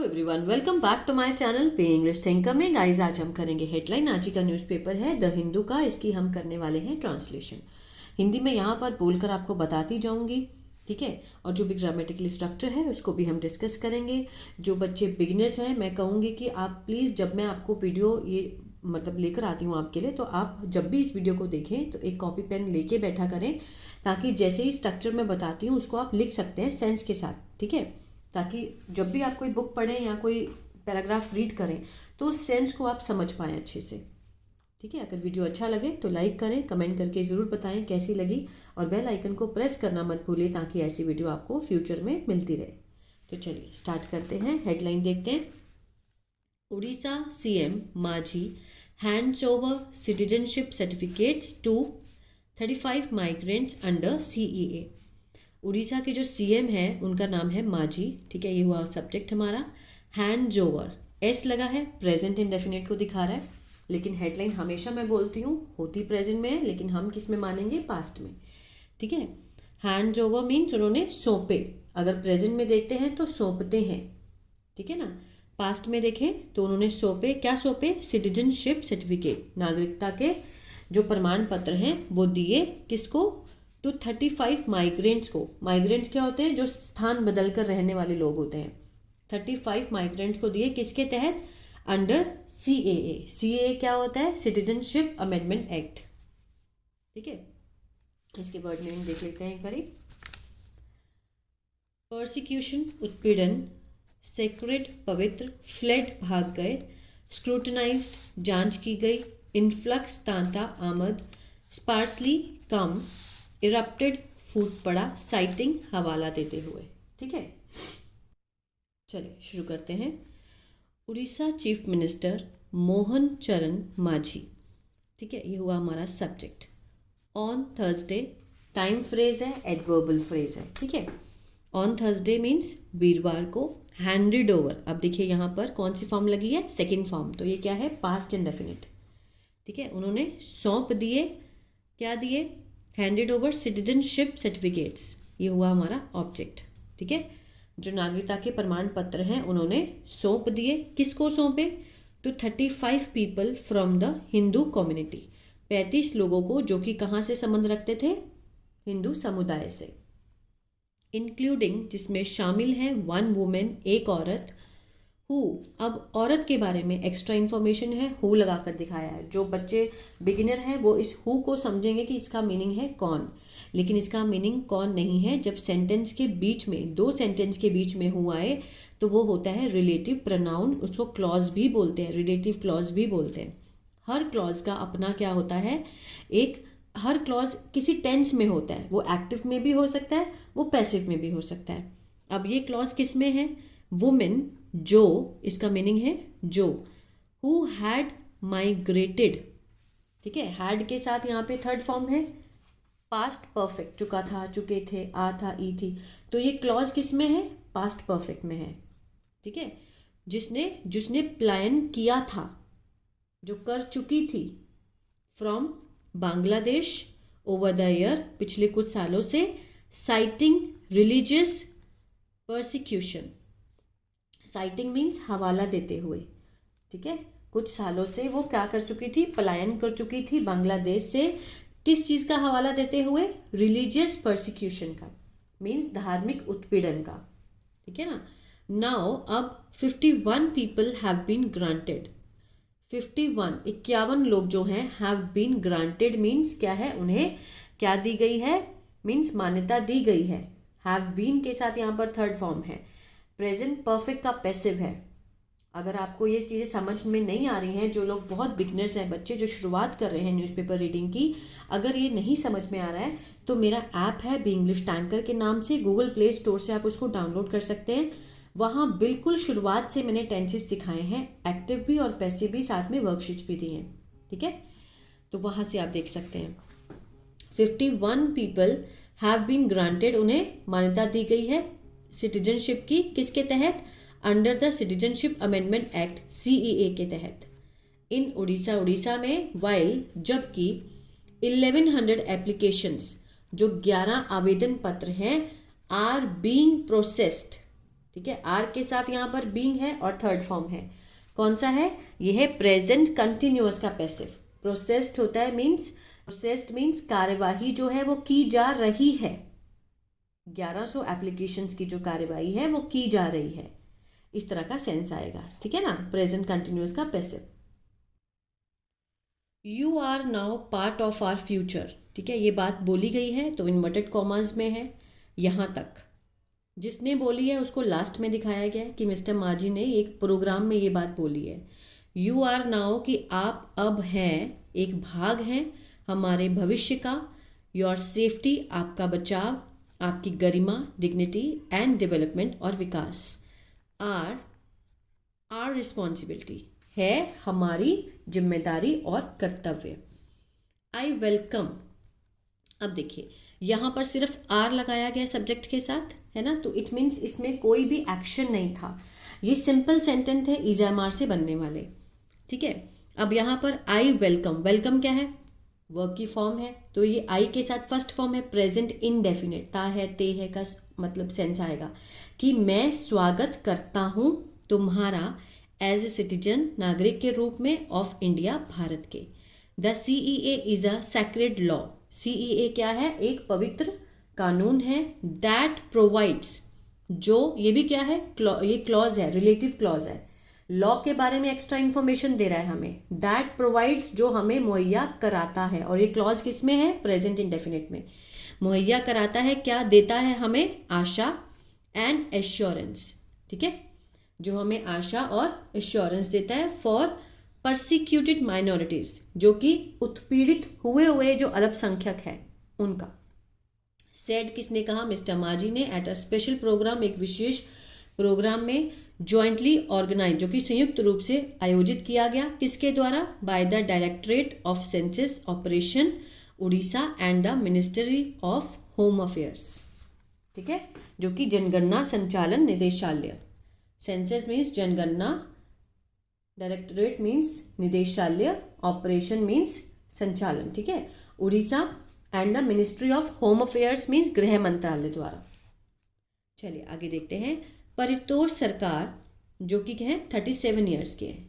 Hello everyone, welcome back to my channel पे English thinker में। Guys, आज हम करेंगे हेडलाइन। आज ही का न्यूज़पेपर है द हिंदू का, इसकी हम करने वाले हैं ट्रांसलेशन। हिंदी में यहाँ पर बोलकर आपको बताती जाऊंगी, ठीक है। और जो भी ग्रामेटिकल स्ट्रक्चर है उसको भी हम डिस्कस करेंगे। जो बच्चे बिगिनर्स हैं, मैं कहूँगी कि आप प्लीज़, जब मैं आपको वीडियो ये मतलब लेकर आती हूँ आपके लिए, तो आप जब भी इस वीडियो को देखें तो एक कॉपी पेन लेके बैठा करें, ताकि जैसे ही स्ट्रक्चर मैं बताती हूँ उसको आप लिख सकते हैं सेंस के साथ, ठीक है। ताकि जब भी आप कोई बुक पढ़ें या कोई पैराग्राफ रीड करें तो उस सेंस को आप समझ पाएँ अच्छे से, ठीक है। अगर वीडियो अच्छा लगे तो लाइक करें, कमेंट करके ज़रूर बताएं कैसी लगी, और बेल आइकन को प्रेस करना मत भूलिए ताकि ऐसी वीडियो आपको फ्यूचर में मिलती रहे। तो चलिए स्टार्ट करते हैं। हेडलाइन देखते हैं। Odisha CM Majhi hands over citizenship certificates to 35 migrants under CAA. Odisha के जो सीएम है उनका नाम है मांझी, ठीक है। ये हुआ सब्जेक्ट हमारा। हैंड्स ओवर, एस लगा है, प्रेजेंट इंडेफिनिट को दिखा रहा है, लेकिन हेडलाइन हमेशा मैं बोलती हूँ होती प्रेजेंट में है, लेकिन हम किस में मानेंगे, पास्ट में, ठीक है। हैंड्स ओवर मीन्स उन्होंने सौंपे। अगर प्रेजेंट में देखते हैं तो सौंपते हैं, ठीक है ना। पास्ट में देखें तो उन्होंने सौंपे, क्या सौंपे, सिटीजनशिप सर्टिफिकेट, नागरिकता के जो प्रमाण पत्र हैं वो दिए, किसको, टू 35 माइग्रेंट्स को। माइग्रेंट्स क्या होते हैं, जो स्थान बदल कर रहने वाले लोग होते हैं। 35 माइग्रेंट्स को दिए, किसके तहत, अंडर सीएए। सीएए क्या होता है, सिटीजनशिप अमेंडमेंट एक्ट, ठीक है। इसके वर्ड मीनिंग देख लेते हैं करीब। परसिक्यूशन, उत्पीड़न, सेक्रेड, पवित्र, फ्लेड, भाग गए, स्क्रूटनाइज्ड, जांच की गई, इनफ्लक्स, तांता, आमद, स्पार्सली, कम, इरप्टेड, फूट पड़ा, साइटिंग, हवाला देते हुए, ठीक है। चलिए शुरू करते हैं। उड़ीसा चीफ मिनिस्टर मोहन चरण मांझी, ठीक है, ये हुआ हमारा subject. On Thursday, time phrase है, एडवर्बल फ्रेज है, ठीक है। ऑन थर्सडे मीन्स वीरवार को। हैंडेड ओवर, अब देखिए यहाँ पर कौन सी फॉर्म लगी है, सेकेंड फॉर्म, तो ये क्या है, पास्ट इंडेफिनिट, ठीक है। उन्होंने सौंप दिए, क्या दिए, हैंडेड ओवर सिटीजनशिप सर्टिफिकेट्स, ये हुआ हमारा ऑब्जेक्ट, ठीक है। जो नागरिकता के प्रमाण पत्र हैं उन्होंने सौंप दिए, किसको सौंपे, to 35 people from the Hindu community, 35 लोगों को जो कि कहाँ से संबंध रखते थे, हिंदू समुदाय से। इंक्लूडिंग, जिसमें शामिल है, 1 वुमेन, एक औरत, हु, अब औरत के बारे में एक्स्ट्रा इन्फॉर्मेशन है, हु लगाकर दिखाया है। जो बच्चे बिगिनर हैं वो इस हु को समझेंगे कि इसका मीनिंग है कौन, लेकिन इसका मीनिंग कौन नहीं है। जब सेंटेंस के बीच में, 2 सेंटेंस के बीच में हु आए तो वो होता है रिलेटिव प्रोनाउन, उसको क्लॉज भी बोलते हैं, रिलेटिव क्लॉज भी बोलते हैं। हर क्लॉज का अपना क्या होता है, एक, हर क्लॉज किसी टेंस में होता है, वो एक्टिव में भी हो सकता है, वो पैसिव में भी हो सकता है। अब ये क्लॉज किस में है, वुमेन, जो, इसका मीनिंग है जो, हु हैड माइग्रेटेड, ठीक है। हैड के साथ यहाँ पे थर्ड फॉर्म है, पास्ट परफेक्ट, चुका था, चुके थे, आ था, ई थी, तो ये क्लॉज किस में है, पास्ट परफेक्ट में है, ठीक है। जिसने जिसने प्लान किया था, जो कर चुकी थी, from Bangladesh, over the year, पिछले कुछ सालों से, citing religious persecution, citing means हवाला देते हुए, ठीक है। कुछ सालों से वो क्या कर चुकी थी, पलायन कर चुकी थी बांग्लादेश से, किस चीज़ का हवाला देते हुए, रिलीजियस परसिक्यूशन का, मीन्स धार्मिक उत्पीड़न का, ठीक है ना। नाउ अब 51 पीपल हैव बीन ग्रांटेड, 51 लोग जो हैं, हैव बीन ग्रांटेड मीन्स क्या है, उन्हें क्या दी गई है, मीन्स मान्यता दी गई है। हैव बीन के साथ यहाँ पर थर्ड फॉर्म है, प्रेजेंट परफेक्ट का पैसिव है। अगर आपको ये चीज़ें समझ में नहीं आ रही हैं, जो लोग बहुत बिगनर्स हैं, बच्चे जो शुरुआत कर रहे हैं न्यूज़पेपर रीडिंग की, अगर ये नहीं समझ में आ रहा है तो मेरा ऐप है बी इंग्लिश टैंकर के नाम से, गूगल प्ले स्टोर से आप उसको डाउनलोड कर सकते हैं। वहाँ बिल्कुल शुरुआत से मैंने टेंसेस सिखाए हैं, एक्टिव भी और पैसिव भी, साथ में वर्कशीट्स भी दी हैं, ठीक है। तो वहाँ से आप देख सकते हैं। 51 पीपल हैव बीन ग्रांटेड, उन्हें मान्यता दी गई है सिटीजनशिप की, किसके तहत, under the citizenship amendment act, CEA के तहत, इन उड़ीसा, उड़ीसा में, वाइल, जबकि 1100 एप्लीकेशंस, जो 11 आवेदन पत्र हैं, आर बीइंग प्रोसेस्ड, ठीक है, आर के साथ यहाँ पर बीइंग है और थर्ड फॉर्म है, कौन सा है, ये है प्रेजेंट कंटिन्यूअस का पैसिव। प्रोसेस्ड होता है मीन्स, प्रोसेस्ड मीन्स कार्यवाही जो है वो की जा रही है, 1100 एप्लीकेशंस की जो कार्यवाही है वो की जा रही है, इस तरह का सेंस आएगा, ठीक है ना, प्रेजेंट कंटिन्यूअस का passive. You are now part of our future, ठीक है, ये बात बोली गई है तो इन्वर्टेड कॉमास में है यहाँ तक। जिसने बोली है उसको लास्ट में दिखाया गया है कि मिस्टर माजी ने एक प्रोग्राम में ये बात बोली है। यू आर नाउ कि आप अब हैं, एक भाग हैं हमारे भविष्य का। योर सेफ्टी आपका बचाव, आपकी गरिमा, डिग्निटी एंड डेवलपमेंट और विकास। आर रिस्पॉन्सिबिलिटी है हमारी जिम्मेदारी और कर्तव्य। आई वेलकम, अब देखिए यहाँ पर सिर्फ आर लगाया गया सब्जेक्ट के साथ, है ना, तो इट मीन्स इसमें कोई भी एक्शन नहीं था, ये सिंपल सेंटेंस है इज़ से बनने वाले, ठीक है। अब यहाँ पर आई वेलकम, वेलकम क्या है, वर्ब की फॉर्म है, तो ये आई के साथ फर्स्ट फॉर्म है प्रेजेंट इनडेफिनेट, ता है ते है का मतलब सेंस आएगा कि मैं स्वागत करता हूँ तुम्हारा एज ए सिटीजन, नागरिक के रूप में, ऑफ इंडिया, भारत के। The CEA is a sacred law, CEA क्या है, एक पवित्र कानून है। दैट प्रोवाइड्स, जो ये भी क्या है, ये क्लॉज है, रिलेटिव क्लॉज है, लॉ के बारे में एक्स्ट्रा इन्फॉर्मेशन दे रहा है हमें। दैट प्रोवाइड्स, जो हमें मुहैया कराता है, और ये क्लॉज किस में है, प्रेजेंट इंडेफिनिट में। मुहैया कराता है, क्या देता है हमें, आशा एंड एश्योरेंस, ठीक है, जो हमें आशा और एश्योरेंस देता है फॉर परसिक्यूटेड माइनॉरिटीज, जो कि उत्पीड़ित हुए जो अल्पसंख्यक है उनका। सेड किसने कहा, मिस्टर माजी ने, एट अ स्पेशल प्रोग्राम, एक विशेष प्रोग्राम में, जॉइंटली ऑर्गेनाइज, जो कि संयुक्त रूप से आयोजित किया गया, किसके द्वारा, by the directorate of census operation Orissa and the ministry of home affairs, ठीक है, जो कि जनगणना संचालन निदेशालय, सेंसस मीन्स जनगणना, डायरेक्टरेट मीन्स निदेशालय, ऑपरेशन मीन्स संचालन, ठीक है, Orissa and the ministry of home affairs means गृह मंत्रालय द्वारा। चलिए आगे देखते हैं। परितोष सरकार, जो कि हैं 37 ईयर्स के हैं।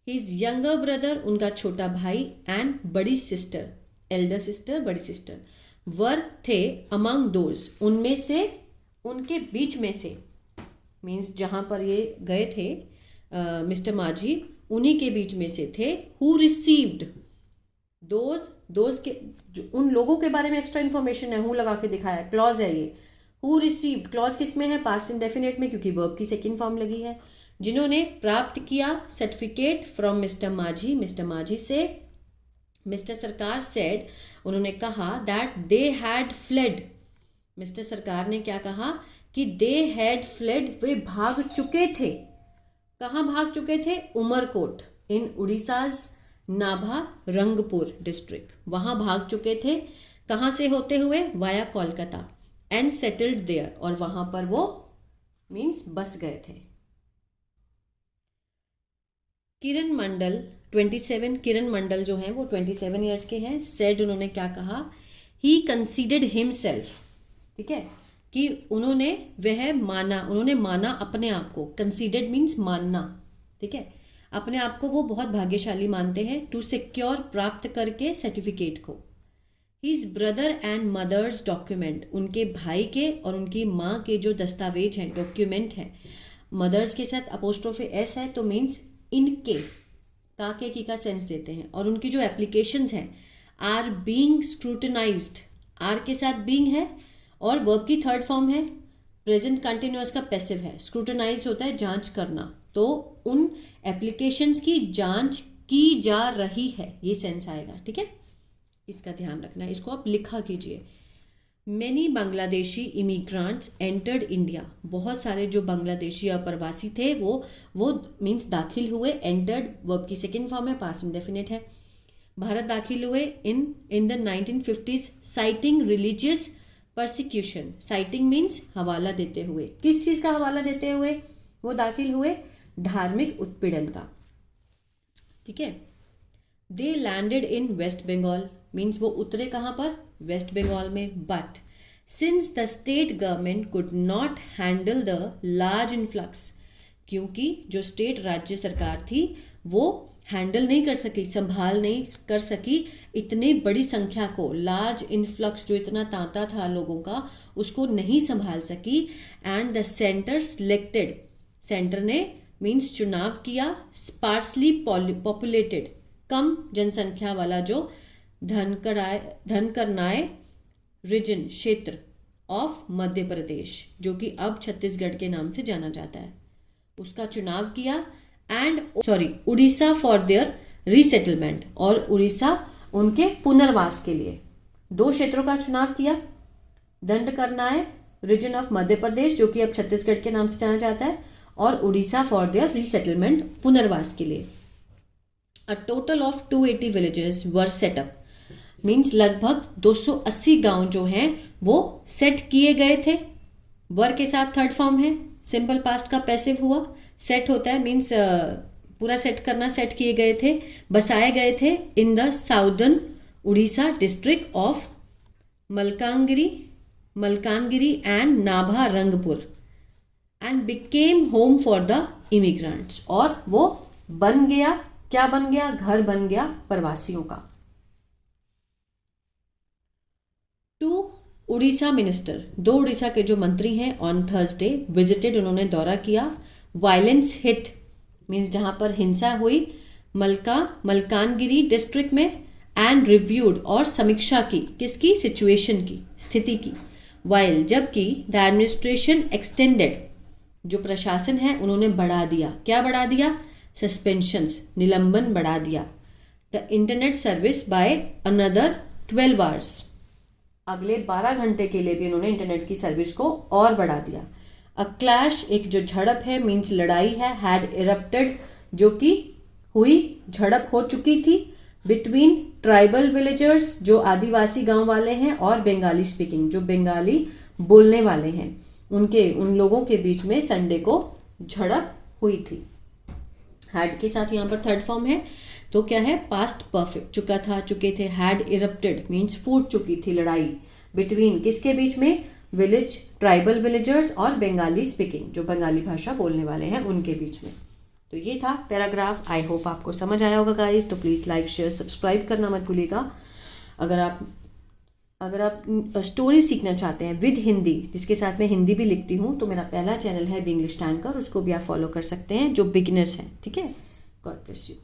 हिज यंगर ब्रदर, उनका छोटा भाई, एंड बड़ी सिस्टर, एल्डर सिस्टर, बड़ी सिस्टर, वर थे अमंग दोज, उनमें से, उनके बीच में से, मीन्स जहाँ पर ये गए थे मिस्टर माजी, उन्हीं के बीच में से थे। हु रिसीव्ड, दोज के, जो उन लोगों के बारे में एक्स्ट्रा इन्फॉर्मेशन है, हूँ लगा के दिखाया है, क्लॉज है ये। हु रिसीव्ड, क्लॉज किस में है, पास्ट इंडेफिनेट में, क्योंकि वर्ब की सेकंड फॉर्म लगी है। जिन्होंने प्राप्त किया सर्टिफिकेट फ्रॉम मिस्टर माजी, मिस्टर माजी से। मिस्टर सरकार सेड, उन्होंने कहा, that they had fled, mister सरकार ने क्या कहा कि दे हैड फ्लेड, वे भाग चुके थे। कहाँ भाग चुके थे, Umerkote, in Odisha's Nabarangpur district, वहाँ भाग चुके थे। कहाँ से होते हुए, via Kolkata, and settled there, और वहाँ पर वो मीन्स बस गए थे। किरण मंडल 27, किरण मंडल जो हैं वो 27 ईयर्स के हैं। सेड, उन्होंने क्या कहा, ही कंसीडर्ड हिमसेल्फ, ठीक है, कि उन्होंने माना अपने आप को, कंसीडर्ड मीन्स मानना, ठीक है, अपने आप को वो बहुत भाग्यशाली मानते हैं, टू सिक्योर, प्राप्त करके सर्टिफिकेट को। His brother and mother's document, उनके भाई के और उनकी माँ के जो दस्तावेज हैं, डॉक्यूमेंट हैं, मदर्स के साथ अपोस्ट्रोफे एस है तो मीन्स इनके, ताके की का सेंस देते हैं, और उनकी जो एप्लीकेशंस हैं आर बीइंग स्क्रूटनाइज्ड, आर के साथ बीइंग है और वर्ब की थर्ड फॉर्म है, प्रेजेंट कंटिन्यूअस का पैसिव है, स्क्रूटनाइज होता है जांच करना, तो उन एप्लीकेशंस की जांच की जा रही है, ये सेंस आएगा, ठीक है, इसका ध्यान रखना है, इसको आप लिखा कीजिए। मैनी बांग्लादेशी इमिग्रांट्स एंटर्ड इंडिया, बहुत सारे जो बांग्लादेशी अप्रवासी थे वो मीन्स दाखिल हुए, एंटर्ड वर्ब की सेकेंड फॉर्म है, पास्ट इंडेफिनिट है, भारत दाखिल हुए in the 1950s, citing religious persecution, citing means हवाला देते हुए, किस चीज़ का हवाला देते हुए वो दाखिल हुए, धार्मिक उत्पीड़न का, ठीक है। They landed in West Bengal, means वो उतरे कहाँ पर, वेस्ट बंगाल में, but since the state government could not handle the large influx, क्योंकि जो स्टेट राज्य सरकार थी वो हैंडल नहीं कर सकी, संभाल नहीं कर सकी इतने बड़ी संख्या को, लार्ज इन्फ्लक्स जो इतना तांता था लोगों का उसको नहीं संभाल सकी। And the centre selected, centre ने मीन्स चुनाव किया, स्पार्सली पॉपुलेटेड, कम जनसंख्या वाला जो धनकरनाय रीजन, क्षेत्र ऑफ मध्य प्रदेश, जो कि अब छत्तीसगढ़ के नाम से जाना जाता है, उसका चुनाव किया। उड़ीसा फॉर देयर रीसेटलमेंट, और उड़ीसा उनके पुनर्वास के लिए 2 क्षेत्रों का चुनाव किया, दंडकरनाय रीजन ऑफ मध्य प्रदेश जो कि अब छत्तीसगढ़ के नाम से जाना जाता है, और उड़ीसा फॉर देयर रीसेटलमेंट, पुनर्वास के लिए। A total of 280 villages were set up, means लगभग 280 गांव जो हैं वो सेट किए गए थे। वर के साथ थर्ड फॉर्म है, सिंपल पास्ट का पैसिव हुआ, सेट होता है मीन्स पूरा सेट करना, सेट किए गए थे, बसाए गए थे in the southern Orissa district of Malkangiri and Nabha Rangpur and became home for the immigrants, और वो बन गया, क्या बन गया, घर बन गया प्रवासियों का। 2 उड़ीसा मिनिस्टर, 2 उड़ीसा के जो मंत्री हैं ऑन थर्सडे विजिटेड, उन्होंने दौरा किया। वायलेंस हिट मीन्स जहाँ पर हिंसा हुई मलकानगिरी डिस्ट्रिक्ट में, एंड रिव्यूड और समीक्षा की, किसकी, सिचुएशन की, स्थिति की। वाइल जबकि द एडमिनिस्ट्रेशन एक्सटेंडेड, जो प्रशासन है उन्होंने बढ़ा दिया, क्या बढ़ा दिया, सस्पेंशंस, निलंबन बढ़ा दिया। The internet service by another 12 hours, अगले 12 घंटे के लिए भी उन्होंने इंटरनेट की सर्विस को और बढ़ा दिया। अ क्लैश, एक जो झड़प है मीन्स लड़ाई है, हैड इरप्टेड, जो कि हुई, झड़प हो चुकी थी, बिटवीन ट्राइबल विलेजर्स, जो आदिवासी गांव वाले हैं, और बंगाली स्पीकिंग, जो बंगाली बोलने वाले हैं, उन लोगों के बीच में संडे को झड़प हुई थी। हैड के साथ यहाँ पर थर्ड फॉर्म है, तो क्या है, पास्ट परफेक्ट, चुके थे। हैड इरप्टेड मीन्स फूट चुकी थी लड़ाई, बिटवीन किसके बीच में, विलेज, ट्राइबल विलेजर्स और बंगाली स्पीकिंग, जो बंगाली भाषा बोलने वाले हैं उनके बीच में। तो ये था पैराग्राफ। आई होप आपको समझ आया होगा गाइस, तो प्लीज़ लाइक शेयर सब्सक्राइब करना मत भूलिएगा। अगर आप स्टोरी सीखना चाहते हैं विद हिंदी, जिसके साथ मैं हिंदी भी लिखती हूँ, तो मेरा पहला चैनल है द इंग्लिश टैंकर, उसको भी आप फॉलो कर सकते हैं, जो बिगिनर्स हैं, ठीक है। God bless you.